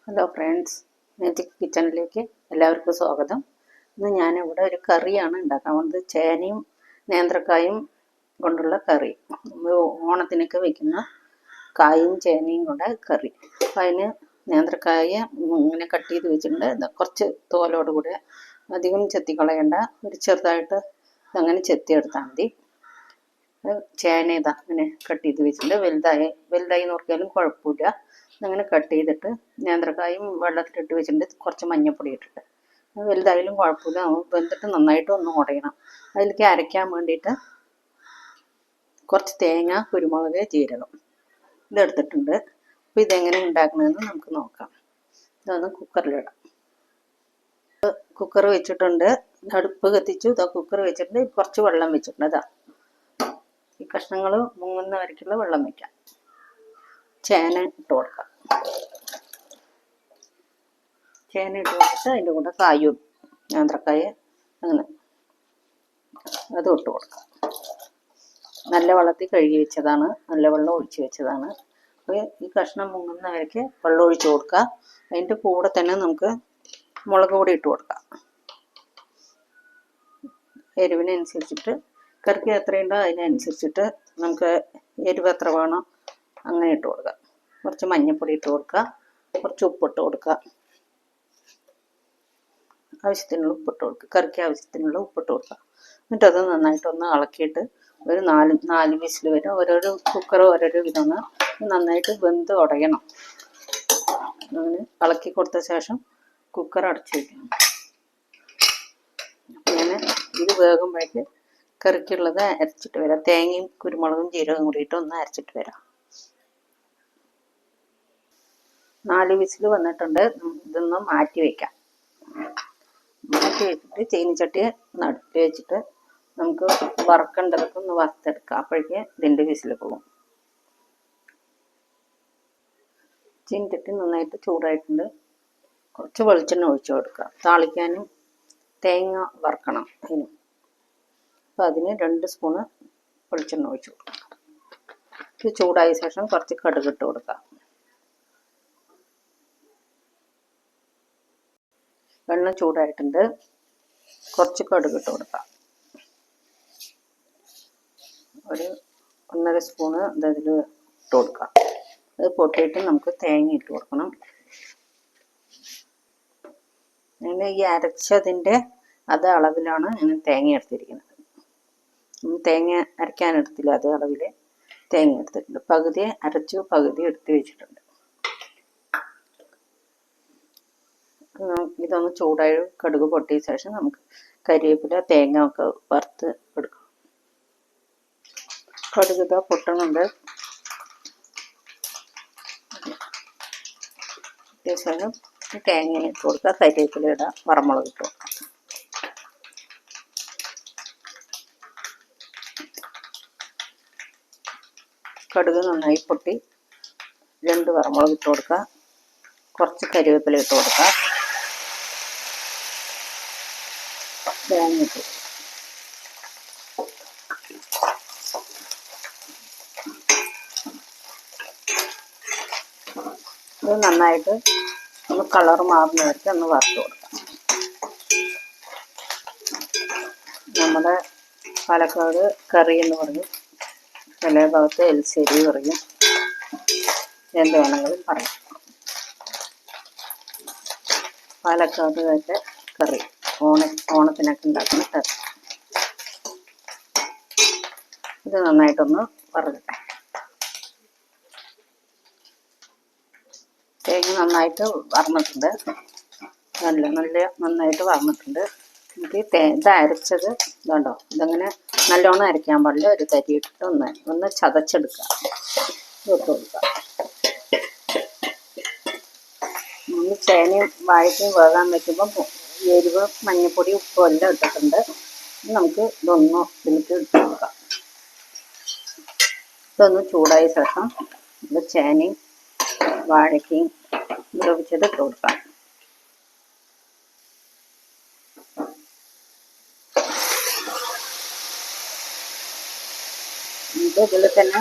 Hello friends, magic കിച്ചണിലേക്ക് എല്ലാവർക്കും സ്വാഗതം. ഇന്ന് ഞാനിവിടെ ഒരു കറിയാണ് ഉണ്ടാക്കാൻ പോകുന്നത്. ചേനയും നേന്ത്രക്കായും കൊണ്ടുള്ള കറി. ഓണത്തിനൊക്കെ വയ്ക്കുന്ന കായും ചേനയും കൊണ്ട് കറി. അപ്പം അതിന് നേന്ത്രക്കായ ഇങ്ങനെ കട്ട് ചെയ്ത് വെച്ചിട്ടുണ്ട്. കുറച്ച് തോലോട് കൂടെ, അധികം ചെത്തിക്കളയണ്ട, ഒരു ചെറുതായിട്ട് അങ്ങനെ ചെത്തിയെടുത്താൽ മതി. ചേന ഇതാ അങ്ങനെ കട്ട് ചെയ്ത് വെച്ചിട്ടുണ്ട്. വലുതായി നോക്കിയാലും കുഴപ്പമില്ല. അങ്ങനെ കട്ട് ചെയ്തിട്ട് നേന്ത്രക്കായും വെള്ളത്തിലിട്ട് വെച്ചിട്ടുണ്ട്. കുറച്ച് മഞ്ഞൾപ്പൊടി ഇട്ടിട്ട് വലുതായാലും കുഴപ്പമില്ല. വെന്തിട്ട് നന്നായിട്ട് ഒന്ന് ഉടയണം. അതിലേക്ക് അരയ്ക്കാൻ വേണ്ടിയിട്ട് കുറച്ച് തേങ്ങ, കുരുമുളക്, ജീരകം ഇതെടുത്തിട്ടുണ്ട്. അപ്പോൾ ഇതെങ്ങനെ ഉണ്ടാക്കണമെന്ന് നമുക്ക് നോക്കാം. ഇതൊന്ന് കുക്കറിലിടാം. കുക്കർ വെച്ചിട്ടുണ്ട്. അടുപ്പ് കത്തിച്ചു. ഇതാ കുക്കർ വെച്ചിട്ടുണ്ട്. കുറച്ച് വെള്ളം വെച്ചിട്ടുണ്ട്. അതാ ഈ കഷ്ണങ്ങൾ മുങ്ങുന്ന വരയ്ക്കുള്ള വെള്ളം വയ്ക്കാം. ചേന ഇട്ട് കൊടുക്കാം. ചേന ഇട്ട് കൊടുത്തിട്ട് അതിൻ്റെ കൂടെ കായും നേന്ത്രക്കായ അങ്ങനെ അതും ഇട്ട് കൊടുക്കാം. നല്ല വെള്ളത്തിൽ കഴുകി വെച്ചതാണ്, നല്ല വെള്ളം ഒഴിച്ച് വെച്ചതാണ്. അപ്പോൾ ഈ കഷ്ണം മുങ്ങുന്നവരയ്ക്ക് വെള്ളം ഒഴിച്ച് കൊടുക്കുക. അതിൻ്റെ കൂടെ തന്നെ നമുക്ക് മുളക് പൊടി ഇട്ട് കൊടുക്കാം. എരിവിനനുസരിച്ചിട്ട്, കറിക്ക് എത്രയുണ്ടോ അതിനനുസരിച്ചിട്ട് നമുക്ക് എരിവ് എത്ര വേണോ അങ്ങനെ ഇട്ട് കൊടുക്കുക. കുറച്ച് മഞ്ഞൾപ്പൊടി ഇട്ട് കൊടുക്കുക. കുറച്ച് ഉപ്പിട്ട് കൊടുക്കുക. ആവശ്യത്തിനുള്ള ഉപ്പിട്ട് കൊടുക്കുക. കറിക്ക് ആവശ്യത്തിനുള്ള ഉപ്പിട്ട് കൊടുക്കുക. എന്നിട്ട് അത് നന്നായിട്ടൊന്ന് ഇളക്കിയിട്ട് ഒരു നാല് വിസിൽ വരെ ഓരോരോ കുക്കർ ഓരോരോ വിധമാണ് നന്നായിട്ട് വെന്ത് ഉടയണം. അങ്ങനെ ഇളക്കി കൊടുത്ത ശേഷം കുക്കർ അടച്ചു വയ്ക്കണം. അങ്ങനെ ഇത് വേകുമ്പോഴേക്ക് കറിക്കുള്ളത് അരച്ചിട്ട് വരാം. തേങ്ങയും കുരുമുളകും ജീരകം കൂടിയിട്ട് ഒന്ന് അരച്ചിട്ട് വരാം. 4 വിസിൽ വന്നിട്ടുണ്ട്. ഇതൊന്ന് മാറ്റി വയ്ക്കാം. മാറ്റി വെച്ചിട്ട് ചീനിച്ചട്ടി നടുക്ക് വെച്ചിട്ട് നമുക്ക് വറക്കേണ്ടതൊക്കെ ഒന്ന് വറുത്തെടുക്കാം. അപ്പോഴേക്ക് ഇതിൻ്റെ വിസിൽ പോകും. ചീനിച്ചട്ടി നന്നായിട്ട് ചൂടായിട്ടുണ്ട്. കുറച്ച് വെളിച്ചെണ്ണ ഒഴിച്ചു കൊടുക്കുക. താളിക്കാനും തേങ്ങ വറുക്കണം അതിനും. അപ്പോൾ അതിന് 2 സ്പൂണ് വെളിച്ചെണ്ണ ഒഴിച്ചു കൊടുക്കുക. ഇത് ചൂടായ ശേഷം കുറച്ച് കടുക് ഇട്ട് കൊടുക്കുക. എണ്ണ ചൂടായിട്ടുണ്ട്. കുറച്ച് കടുക് ഇട്ട് കൊടുക്കാം. ഒരു 1.5 സ്പൂണ് ഇതിൽ ഇട്ട് കൊടുക്കാം. അത് പൊട്ടിയിട്ട് നമുക്ക് തേങ്ങ ഇട്ട് കൊടുക്കണം. അങ്ങനെ ഈ അരച്ചതിൻ്റെ അതേ അളവിലാണ് ഞാൻ തേങ്ങ എടുത്തിരിക്കുന്നത്. തേങ്ങ അരയ്ക്കാനെടുത്തില്ല, അതേ അളവിൽ തേങ്ങ എടുത്തിട്ടുണ്ട്. പകുതി അരച്ചു, പകുതി എടുത്ത് വെച്ചിട്ടുണ്ട്. ഇതൊന്ന് ചൂടായി കടുക് പൊട്ടിയ ശേഷം നമുക്ക് കരിവേപ്പില, തേങ്ങ ഒക്കെ വറുത്ത് എടുക്കാം. കടുക് ഇതാ പൊട്ടണുണ്ട്. ശേഷം തേങ്ങ ഇട്ട് കൊടുക്കുക. കരിവേപ്പില ഇടാം. വറമുളക് ഇട്ട് കൊടുക്കാം. കടുക് നന്നായി പൊട്ടി 2 വറമുളക് ഇട്ട് കൊടുക്കുക. കുറച്ച് കരിവേപ്പില ഇട്ട് കൊടുക്കുക. തേങ്ങ ഇട്ട് ഇത് നന്നായിട്ട് ഒന്ന് കളർ മാറുന്ന വരയ്ക്ക് ഒന്ന് വറുത്ത് കൊടുക്കാം. നമ്മുടെ പാലക്കാട് കറി എന്ന് പറയും, ചില ഭാഗത്ത് എലിശ്ശേരി പറയും, എന്ത് വേണമെങ്കിലും പറയാം. പാലക്കാടുകാരുടെ കറി, ഓണത്തിനൊക്കെ ഉണ്ടാക്കുന്ന കറി. ഇത് നന്നായിട്ടൊന്ന് വറുക്കട്ടെ. തേങ്ങ നന്നായിട്ട് വറന്നിട്ടുണ്ട്. നന്നായിട്ട് വറന്നിട്ടുണ്ട്. എനിക്ക് ഇത് അരച്ചത് ഇതുണ്ടോ, ഇതങ്ങനെ നല്ലോണം അരയ്ക്കാൻ പാടില്ല. ഒരു തരി ഇട്ടിട്ട് ഒന്ന് ചതച്ചെടുക്കുക. ഇട്ട് കൊടുക്കുക. ചേനയും വാഴയ്ക്കയും വേകാൻ വയ്ക്കുമ്പോൾ എരിവ്, മഞ്ഞൾപ്പൊടി, ഉപ്പും എല്ലാം ഇട്ടിട്ടുണ്ട്. നമുക്ക് ഇതൊന്ന് ഇതിലേക്ക് ഇട്ട് കൊടുക്കാം. ഇതൊന്ന് ചൂടായ ശേഷം ഇത് ചേനയും വാഴയ്ക്കയും വേവിച്ചത് ഇട്ട് കൊടുക്കാം. ഇതിൽ തന്നെ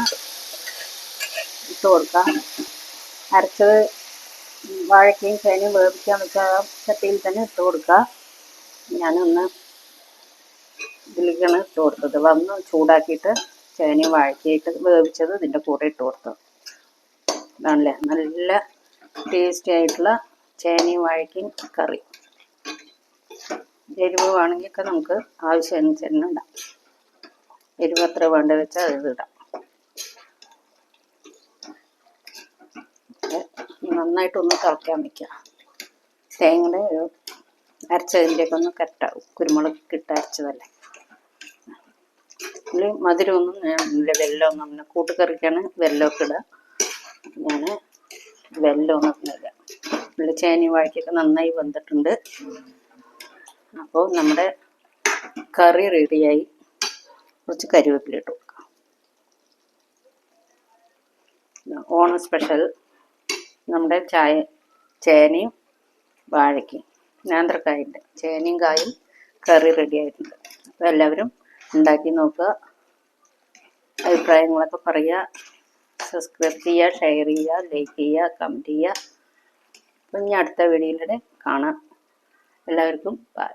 ഇട്ട് കൊടുക്കാം. അരച്ചത് വാഴക്കയും ചേനയും വേവിക്കാൻ വെച്ച ചട്ടിയിൽ തന്നെ ഇട്ട് കൊടുക്കുക. ഞാനൊന്ന് ഇതിലേക്കാണ് ഇട്ട് കൊടുത്തത്. വന്ന് ചൂടാക്കിയിട്ട് ചേനയും വാഴക്കയിട്ട് വേവിച്ചത് ഇതിൻ്റെ കൂടെ ഇട്ട് കൊടുത്തത്. ഇതാണല്ലേ നല്ല ടേസ്റ്റി ആയിട്ടുള്ള ചേനയും വാഴക്കയും കറി. എരിവ് വേണമെങ്കിൽ നമുക്ക് ആവശ്യാനുസരണം ഇടാം. എരിവ് എത്ര വേണ്ട വെച്ചാൽ അത് ഇടാം. നന്നായിട്ടൊന്ന് തിളയ്ക്കാൻ വയ്ക്കുക. തേങ്ങയുടെ അരച്ചതിൻ്റെയൊക്കെ ഒന്ന് കറക്റ്റാവും. കുരുമുളക് ഇട്ട് അരച്ചതല്ലേ. ഇതിൽ മധുരമൊന്നും ഇല്ല. വെല്ലമൊന്നും അങ്ങനെ കൂട്ടുകറിക്കാണ് വെല്ലമൊക്കെ ഇടുക. ഞാൻ വെല്ലമൊന്നും ഇടുന്നില്ല. ഉള്ളി ചേനയും വാഴക്കൊക്കെ നന്നായി വെന്തിട്ടുണ്ട്. അപ്പോൾ നമ്മുടെ കറി റെഡിയായി. കുറച്ച് കരിവേപ്പില ഇട്ട് കൊടുക്കാം. ഓണം സ്പെഷ്യൽ നമ്മുടെ ചേനയും വാഴയ്ക്കും നേന്ത്രക്കായുണ്ട്. ചേനയും കായും കറി റെഡി ആയിട്ടുണ്ട്. അപ്പോൾ എല്ലാവരും ഉണ്ടാക്കി നോക്കുക. അഭിപ്രായങ്ങളൊക്കെ പറയുക. സബ്സ്ക്രൈബ് ചെയ്യുക, ഷെയർ ചെയ്യുക, ലൈക്ക് ചെയ്യുക, കമൻറ്റ് ചെയ്യുക. അപ്പം ഇനി അടുത്ത വീഡിയോയിലൂടെ കാണാം. എല്ലാവർക്കും ബൈ.